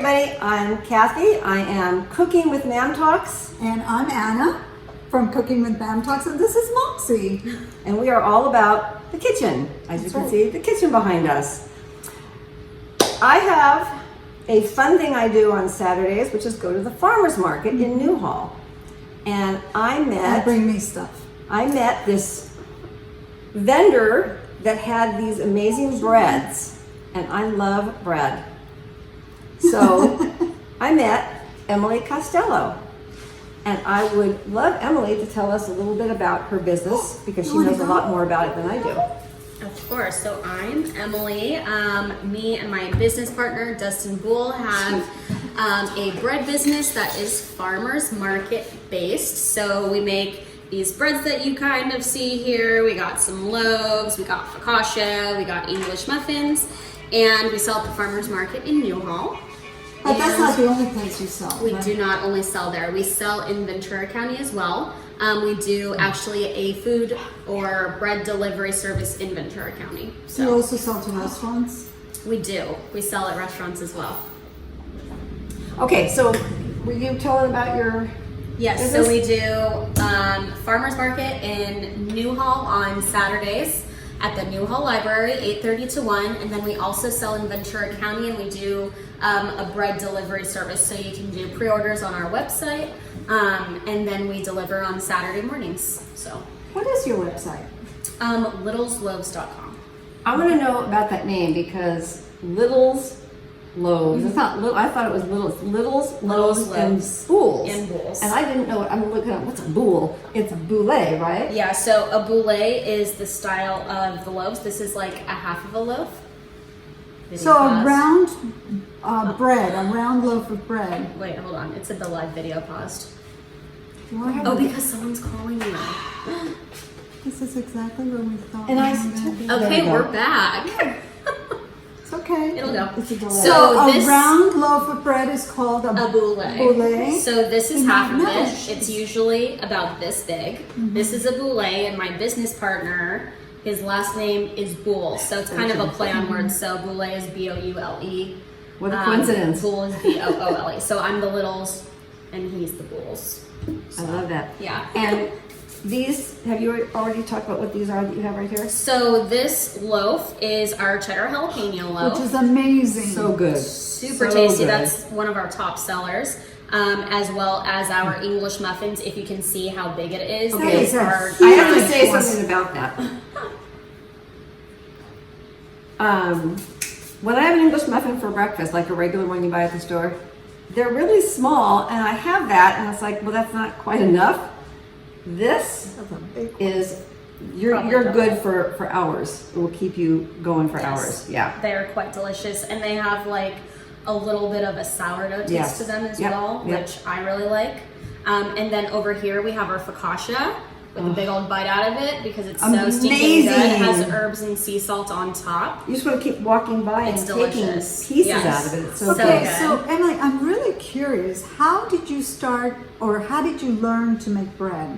everybody, I'm Kathy. I am Cooking with Mam Talks. And I'm Anna from Cooking with Mam Talks, and this is Moxie. And we are all about the kitchen. As you can see, the kitchen behind us. I have a fun thing I do on Saturdays, which is go to the farmer's market in Newhall. And Bring me stuff. I met this vendor that had these amazing breads, and I love bread. So I met Emily Costello, and I would love Emily to tell us a little bit about her business because she knows a lot more about it than I do. Of course. So I'm Emily. Me and my business partner, Dustin Boole, have a bread business that is farmers market based. So we make these breads that you kind of see here. We got some loaves, we got focaccia, we got English muffins, and we sell at the farmers market in Newhall. But that's not the only place you sell. We right? do not only sell there. We sell in Ventura County as well. We do actually a food or bread delivery service in Ventura County. So you also sell to restaurants? We do. We sell at restaurants as well. Okay, so were you telling about your Yes, business? so we do farmers market in Newhall on Saturdays at the Newhall Library, 8:30 to 1, and then we also sell in Ventura County, and we do a bread delivery service, so you can do pre-orders on our website, and then we deliver on Saturday mornings. So, What is your website? littlesloaves.com. I want to know about that name because Little's Loaves. It's not little. I thought it was Little's Loaves and Booles. And Booles. And I didn't know. I'm looking at what's a boule. It's a boule, right? Yeah, so a boule is the style of the loaves. This is like a half of a loaf. So a round bread, a round loaf of bread. Wait, hold on. It said the live video paused. Do I have Oh, a- because someone's calling you. This is exactly where we thought. And I we were took- gonna be. Okay, There we go. we're back. It's okay. It'll go. It's a delay. So a this round loaf of bread is called a boule. boule. So this is And half of no, it. she's- It's usually about this big. This is a boule, and my business partner, his last name is Boole. So it's kind of a play on words. So boule is B-O-U-L-E. What a coincidence. Boole is B-O-O-L-E. So I'm the Littles, and he's the Booles. I love that. Yeah. And these, have you already talked about what these are that you have right here? So this loaf is our cheddar jalapeno loaf. Which is amazing. So good. Super So tasty. good. That's one of our top sellers, as well as our English muffins. If you can see how big it is, Okay, these so are I have to say Yes. something about that. When I have an English muffin for breakfast, like a regular one you buy at the store, they're really small, and I have that, and it's like, well, that's not quite enough. This That's a big one. is you're good for hours. It will keep you going for hours. Yeah. They're quite delicious, and they have like a little bit of a sourdough taste Yes. to them as Yep, well, yep. which I really like. And then over here we have our focaccia with a big old bite out of it because it's so stinking good. It has Amazing. herbs and sea salt on top. You just want to keep walking by It's and taking delicious. pieces Yes. out of it. It's so So good. Okay, good. so Emily, I'm really curious. How did you start, or how did you learn to make bread?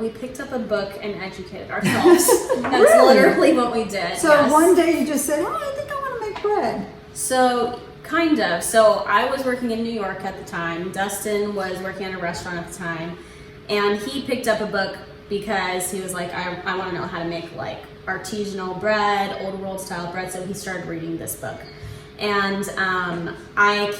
We picked up a book and educated ourselves. That's Really? literally what we did. So yes. one day you just said, "Oh, I think I want to make bread." So kind of. So I was working in New York at the time. Dustin was working at a restaurant at the time, and he picked up a book because he was like, I want to know how to make like artisanal bread, old world style bread. So he started reading this book, and I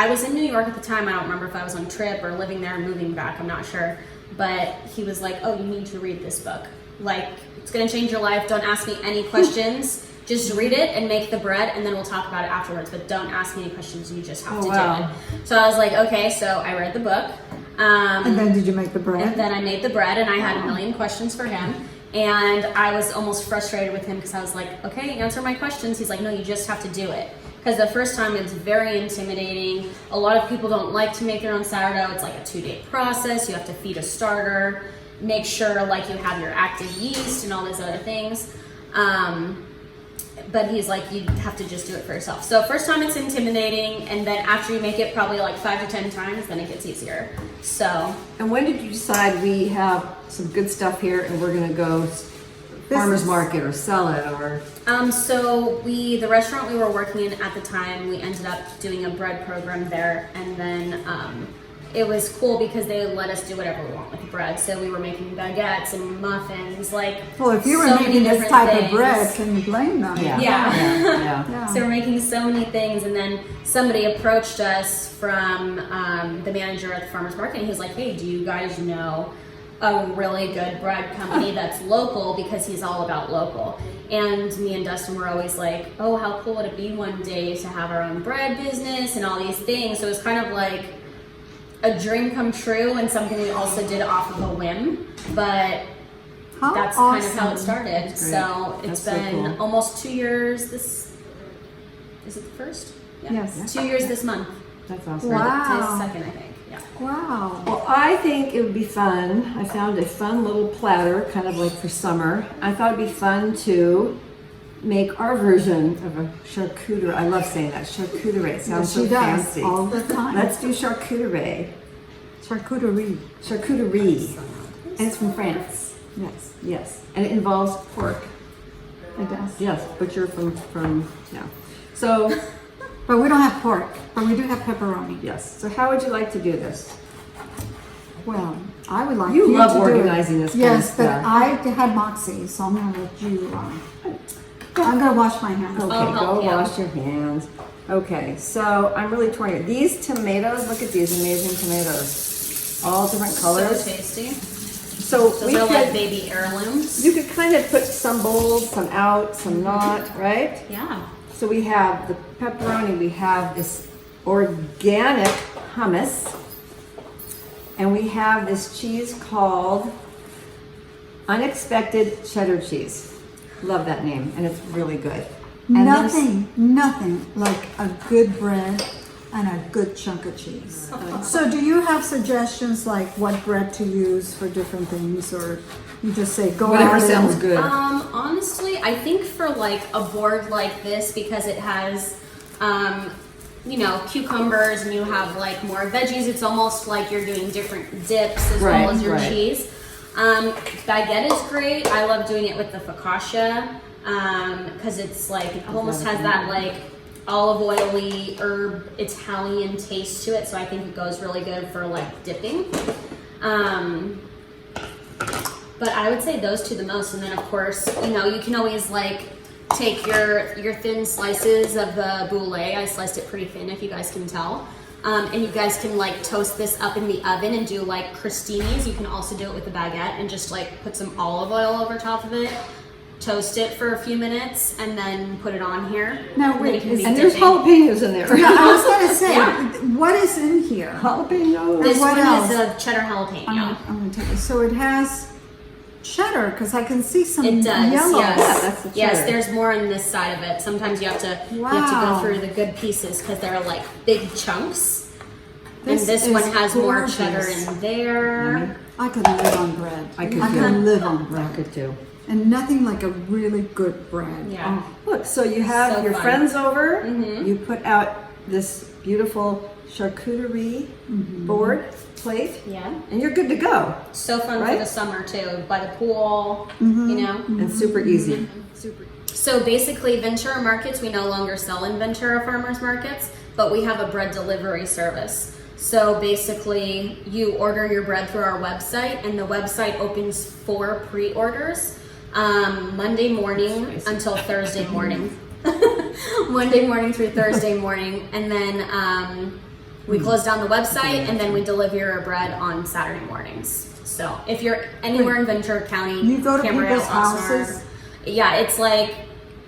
was in New York at the time. I don't remember if I was on trip or living there and moving back. I'm not sure. But he was like, oh, you need to read this book. Like, it's going to change your life. Don't ask me any questions. Just read it and make the bread, and then we'll talk about it afterwards. But don't ask me any questions. You just have to do it. So I was like, okay. So I read the book. And then did you make the bread? And then I made the bread, and I had a million questions for him. And I was almost frustrated with him because I was like, okay, answer my questions. He's like, no, you just have to do it. Because the first time it's very intimidating. A lot of people don't like to make their own sourdough. It's like a 2-day process. You have to feed a starter, make sure like you have your active yeast and all these other things. But he's like, you have to just do it for yourself. So first time it's intimidating, and then after you make it probably like 5 to 10 times, then it gets easier. So. And when did you decide we have some good stuff here and we're gonna go farmer's market or sell it or? So the restaurant we were working in at the time, we ended up doing a bread program there, and then it was cool because they let us do whatever we want with the bread. So we were making baguettes and muffins, like Well, if you were so many making this different type things. of bread, can you blame them? Yeah. Yeah. Yeah. So we're making so many things, and then somebody approached us from the manager at the farmer's market, and he was like, "Hey, do you guys know a really good bread company that's local?" Because he's all about local. And me and Dustin were always like, "Oh, how cool would it be one day to have our own bread business and all these things?" So it was kind of like a dream come true, and something we also did off of a whim, but How that's awesome. kind of how it started. Great. So it's That's so been cool. almost 2 years. This is it the first? Yeah. Yes. 2 years this month. That's awesome. Wow. Today's the second, I think. Yeah. Wow. Well, I think it would be fun. I found a fun little platter, kind of like for summer. I thought it'd be fun to make our version of a charcuterie. I love saying that, charcuterie. It sounds She so does fancy. all the time. Let's do charcuterie. Charcuterie. Charcuterie. And it's from France. Yes, Yes. And it involves pork. it does. Yes, but you're from yeah. So, But we don't have pork, but we do have pepperoni. yes. So how would you like to do this? Well, I would like You you love to organizing do it. this kind of Yes, but stuff. I had Moxie, so I'm gonna let you. I'm gonna wash my hands. Okay, I'll help go you. wash your hands. Okay, so I'm really torn here. These tomatoes, look at these amazing tomatoes. All different colors. So tasty. So Those we are like could, baby heirlooms. you could kind of put some bowls, some out, some not, right? Yeah. So we have the pepperoni, we have this organic hummus, and we have this cheese called Unexpected Cheddar Cheese. Love that name, and it's really good. And Nothing like a good bread and a good chunk of cheese. So do you have suggestions like what bread to use for different things, or you just say go Whatever out sounds and, good. Honestly, I think for like a board like this, because it has, cucumbers, and you have like more veggies, it's almost like you're doing different dips as Right, well as your right. cheese. Baguette is great. I love doing it with the focaccia, because it's like, it almost has that like olive oily herb Italian taste to it, so I think it goes really good for like dipping. But I would say those two the most, and then of course, you can always like take your thin slices of the boule. I sliced it pretty thin, if you guys can tell. And you guys can like toast this up in the oven and do like crostinis. You can also do it with a baguette and just like put some olive oil over top of it, toast it for a few minutes, and then put it on here. Now, And then wait, it can is- be And there's dipping. jalapenos in there. Yeah, I was gonna say, Yeah. what is in here? Jalapenos. This what one else? is a cheddar jalapeno. I'm gonna take it. So it has cheddar, because I can see some It does, yellow. yes. Yeah, that's the Yes, cheddar. there's more on this side of it. Sometimes you have to Wow. go through the good pieces because they're like big chunks. This and this is one has more gorgeous. cheddar in there. I could live on bread. I could I too. could live on I bread. could too. And nothing like a really good bread. Yeah. Oh, Look, so you have So your fun. friends over, Mhm. you put out this beautiful charcuterie board plate, Yeah. and you're good to go. So fun Right? for the summer too, by the pool, Mm-hmm. And super easy. Super. So basically, Ventura Markets, we no longer sell in Ventura Farmers Markets, but we have a bread delivery service. So basically, you order your bread through our website, and the website opens for pre-orders Monday morning until Thursday morning. Monday morning through Thursday morning, and then we close down the website, and then we deliver your bread on Saturday mornings. So if you're anywhere in Ventura County, You go to Camarillo, people's Oxnard, houses? yeah, it's like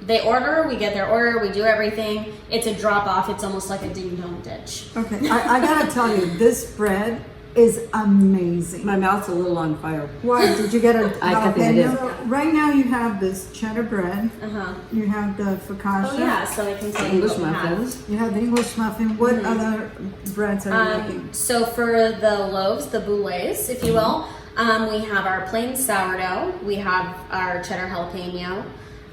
they order, we get their order, we do everything. It's a drop off. It's almost like a ding dong ditch. Okay, I gotta tell you, this bread is amazing. My mouth's a little on fire. Why, did you get a I think I did. jalapeno? Right now you have this cheddar bread, Uh huh. you have the focaccia, Oh yeah, so I can tell you English what we have. muffins. you have the English muffin. What other breads are you making? So for the loaves, the boules, if you will, we have our plain sourdough. We have our cheddar jalapeno.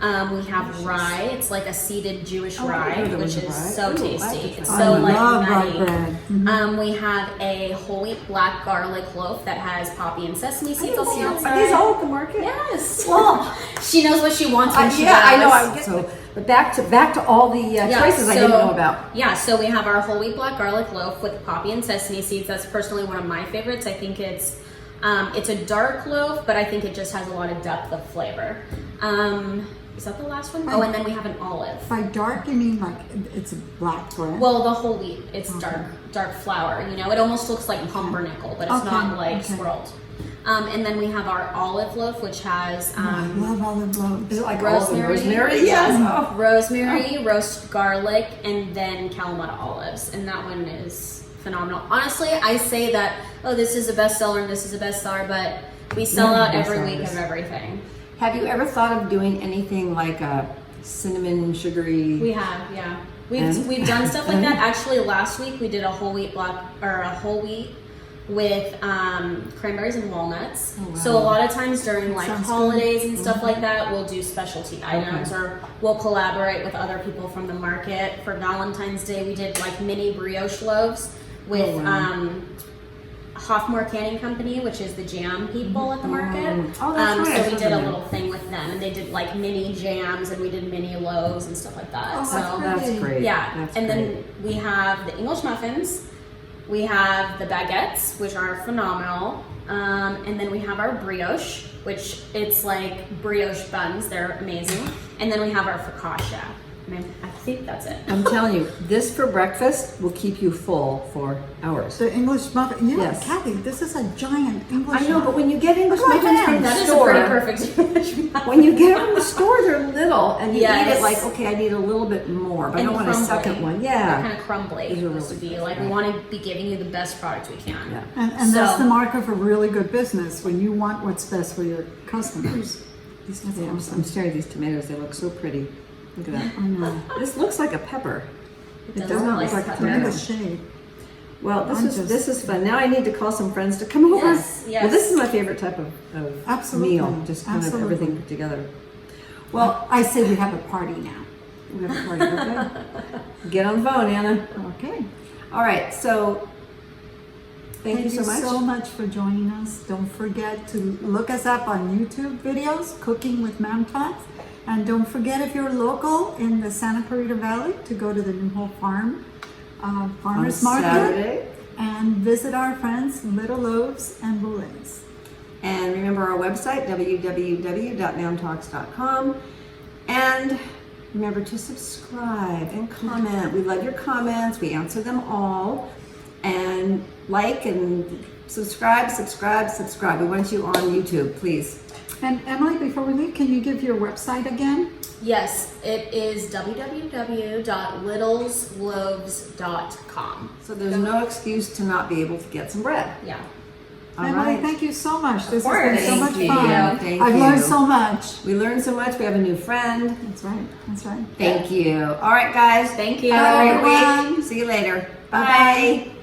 We have rye. It's like a seeded Jewish rye, there which was a is rye. so Ooh, tasty. I It's love so I like love rye nutty. bread. Mhm. We have a whole wheat black garlic loaf that has poppy and sesame seeds on the Are outside. these all at the market? Yes. Well, She knows what she wants when she yeah, I know. does. I get so. But back to all the choices I didn't know about. Yeah, so we have our whole wheat black garlic loaf with poppy and sesame seeds. That's personally one of my favorites. I think it's a dark loaf, but I think it just has a lot of depth of flavor. Is that the last one? Oh, and then we have an olive. By dark, you mean like it's a black bread? Well, the whole wheat, it's dark flour. You know, it almost looks like pumpernickel, but it's not like swirled. And then we have our olive loaf, which has I love olive loaves. Is it like rosemary? Yes. Oh. rosemary, roast garlic, and then Kalamata olives. And that one is phenomenal. Honestly, I say that, oh, this is a bestseller and this is a bestseller, but we sell out every week of everything. Have you ever thought of doing anything like a cinnamon sugary? We have, yeah. We've done stuff like that. Actually, last week we did a whole wheat with cranberries and walnuts. Oh, wow. So a lot of times during like Sounds holidays and Mm-hmm. stuff like that, we'll do specialty items or we'll collaborate with other people from the market. For Valentine's Day, we did like mini brioche loaves with Hoffmore Canning Company, which is the jam people at the market. Oh, that's right. So we did a little thing with them, and they did like mini jams, and we did mini loaves and stuff like that. Oh, so that's That's great. yeah, That's and great. then we have the English muffins, we have the baguettes, which are phenomenal, and then we have our brioche, which it's like brioche buns. They're amazing, and then we have our focaccia. And I think that's it. I'm telling you, this for breakfast will keep you full for hours. The English muffin. Yeah, Yes. Kathy, this is a giant English I know, but when you get English Look at muffins that. from the That is a store, pretty perfect. when you get them from the store, they're little, and you eat Yes. it like, okay, I need a little bit more, but I don't want a second one. They're Yeah. kind of crumbly. These are Supposed to really be good. like we want to be giving you the best product we can. Yeah. And that's So- the mark of a really good business when you want what's best for your customers. These That's tomatoes, awesome. I'm staring at these tomatoes. They look so pretty. Look at that. I know. This looks like a pepper. It It does does look not like look like a pepper. tomato shape. Well, I'm this is fun. Now I need to call some friends to come over. Yes, yes. Well, this is my favorite type of Absolutely. meal. Just kind Absolutely. of everything put together. Well, I say we have a party now. We have a party. Okay. Get on the phone, Anna. Okay. All right. So thank you so much. so much for joining us. Don't forget to look us up on YouTube videos, Cooking with Ma'am Tots. And don't forget, if you're local in the Santa Clarita Valley, to go to the New Hope Farm Farmers On Market Saturday. and visit our friends, Little Loaves and Boole. And remember our website, www.mamtalks.com. And remember to subscribe and comment. We love your comments. We answer them all. And like and subscribe. We want you on YouTube, please. And Emily, before we leave, can you give your website again? Yes, it is www.littlesloaves.com. So there's no excuse to not be able to get some bread. Yeah. All Emily, right. thank you so much. This has course. been so much Thank fun. you. Thank I've you. learned so much. We learned so much. We have a new friend. That's right. That's right. Thank you. All right, guys. Thank you. Have a great everyone. week. See you later. Bye-bye. Bye.